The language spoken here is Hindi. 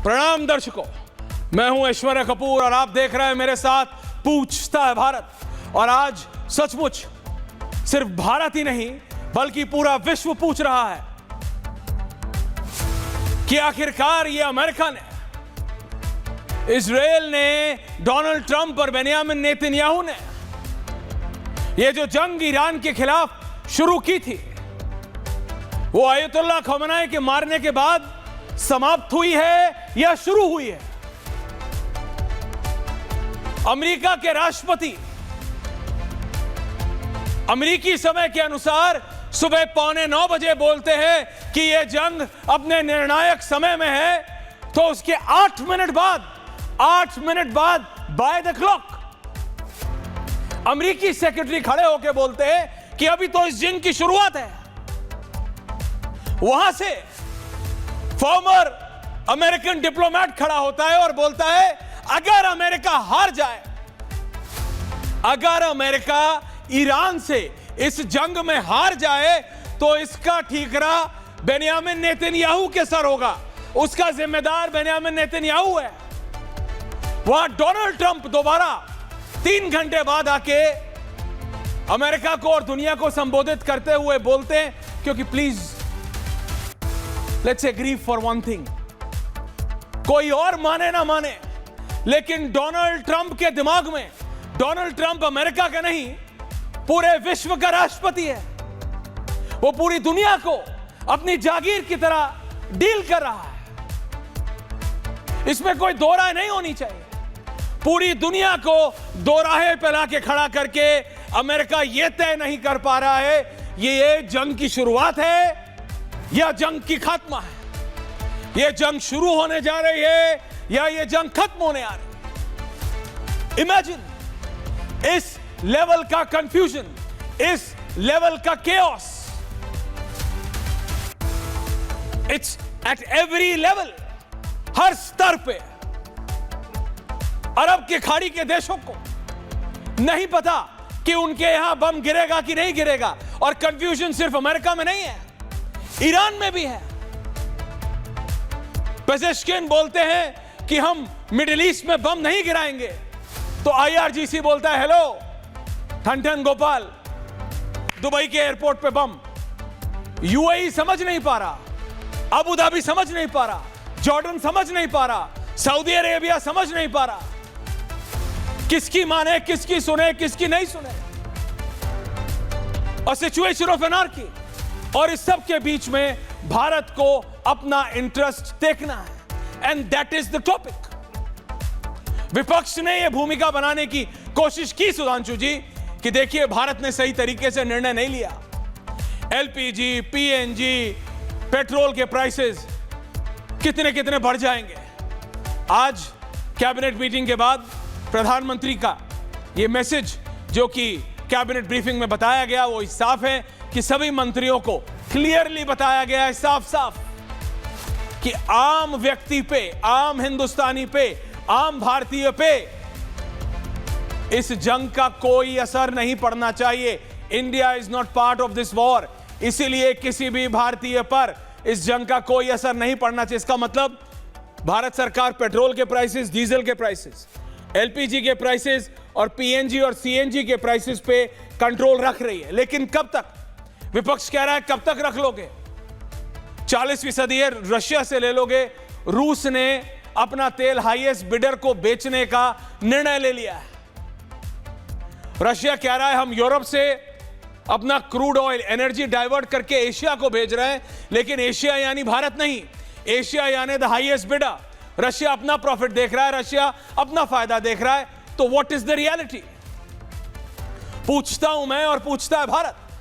प्रणाम दर्शकों, मैं हूं ऐश्वर्या कपूर और आप देख रहे हैं मेरे साथ पूछता है भारत। और आज सचमुच सिर्फ भारत ही नहीं बल्कि पूरा विश्व पूछ रहा है कि आखिरकार ये अमेरिका ने, इजराइल ने, डोनाल्ड ट्रंप और बेनियामिन नेतन्याहू ने ये जो जंग ईरान के खिलाफ शुरू की थी वो अयतुल्लाह खमेनी के मारने के बाद समाप्त हुई है या शुरू हुई है। अमेरिका के राष्ट्रपति अमेरिकी समय के अनुसार सुबह 8:45 बजे बोलते हैं कि यह जंग अपने निर्णायक समय में है, तो उसके 8 मिनट बाद बाय द क्लॉक अमेरिकी सेक्रेटरी खड़े होकर बोलते हैं कि अभी तो इस जंग की शुरुआत है। वहां से फॉर्मर अमेरिकन डिप्लोमेट खड़ा होता है और बोलता है अगर अमेरिका हार जाए, अगर अमेरिका ईरान से इस जंग में हार जाए तो इसका ठीकरा बेनियामिन नेतन्याहू के सर होगा, उसका जिम्मेदार बेनियामिन नेतन्याहू है। वहां डोनाल्ड ट्रंप दोबारा 3 घंटे बाद आके अमेरिका को और दुनिया को संबोधित करते हुए बोलते हैं, क्योंकि please let's agree for one thing, कोई और माने ना माने, लेकिन डोनाल्ड ट्रंप के दिमाग में डोनाल्ड ट्रंप अमेरिका का नहीं पूरे विश्व का राष्ट्रपति है। वो पूरी दुनिया को अपनी जागीर की तरह डील कर रहा है, इसमें कोई दो राय नहीं होनी चाहिए। पूरी दुनिया को दो राहें पे लाके खड़ा करके अमेरिका यह तय नहीं कर पा रहा है ये जंग की शुरुआत है या जंग की खात्मा है, ये जंग शुरू होने जा रही है या ये जंग खत्म होने आ रही है। इमेजिन इस लेवल का कंफ्यूजन, इस लेवल का chaos, it's at every level, हर स्तर पे। अरब के खाड़ी के देशों को नहीं पता कि उनके यहां बम गिरेगा कि नहीं गिरेगा, और कंफ्यूजन सिर्फ अमेरिका में नहीं है, ईरान में भी है। पेजेश्किन बोलते हैं कि हम मिडिल ईस्ट में बम नहीं गिराएंगे, तो IRGC बोलता है हेलो ठन गोपाल, दुबई के एयरपोर्ट पे बम। UAE समझ नहीं पा रहा, अबू धाबी समझ नहीं पा रहा, जॉर्डन समझ नहीं पा रहा, सऊदी अरेबिया समझ नहीं पा रहा, किसकी माने, किसकी सुने, किसकी नहीं सुने। और सिचुएशन ऑफ एनार्की, और इस सब के बीच में भारत को अपना इंटरेस्ट देखना है, and that is the topic. विपक्ष ने यह भूमिका बनाने की कोशिश की सुधांशु जी कि देखिए भारत ने सही तरीके से निर्णय नहीं लिया, LPG, PNG, पेट्रोल के प्राइसेस कितने बढ़ जाएंगे। आज कैबिनेट मीटिंग के बाद प्रधानमंत्री का यह मैसेज जो कि कैबिनेट ब्रीफिंग में बताया गया वो साफ है कि सभी मंत्रियों को क्लियरली बताया गया है साफ कि आम व्यक्ति पे, आम हिंदुस्तानी पे, आम भारतीय पे इस जंग का कोई असर नहीं पड़ना चाहिए। India is not part of this war, इसीलिए किसी भी भारतीय पर इस जंग का कोई असर नहीं पड़ना चाहिए। इसका मतलब भारत सरकार पेट्रोल के प्राइसेस, डीजल के प्राइसेस, LPG के प्राइसेस और PNG और CNG के प्राइसेस पे कंट्रोल रख रही है। लेकिन कब तक? विपक्ष कह रहा है कब तक रख लोगे? 40% रशिया से ले लोगे। रूस ने अपना तेल हाईएस्ट बिडर को बेचने का निर्णय ले लिया है। रशिया कह रहा है हम यूरोप से अपना क्रूड ऑयल, एनर्जी डाइवर्ट करके एशिया को भेज रहे हैं, लेकिन एशिया यानी भारत नहीं, एशिया यानी द हाईएस्ट बिडर। रशिया अपना प्रॉफिट देख रहा है, रशिया अपना फायदा देख रहा है। तो व्हाट इज द रियलिटी? पूछता हूं मैं और पूछता है भारत।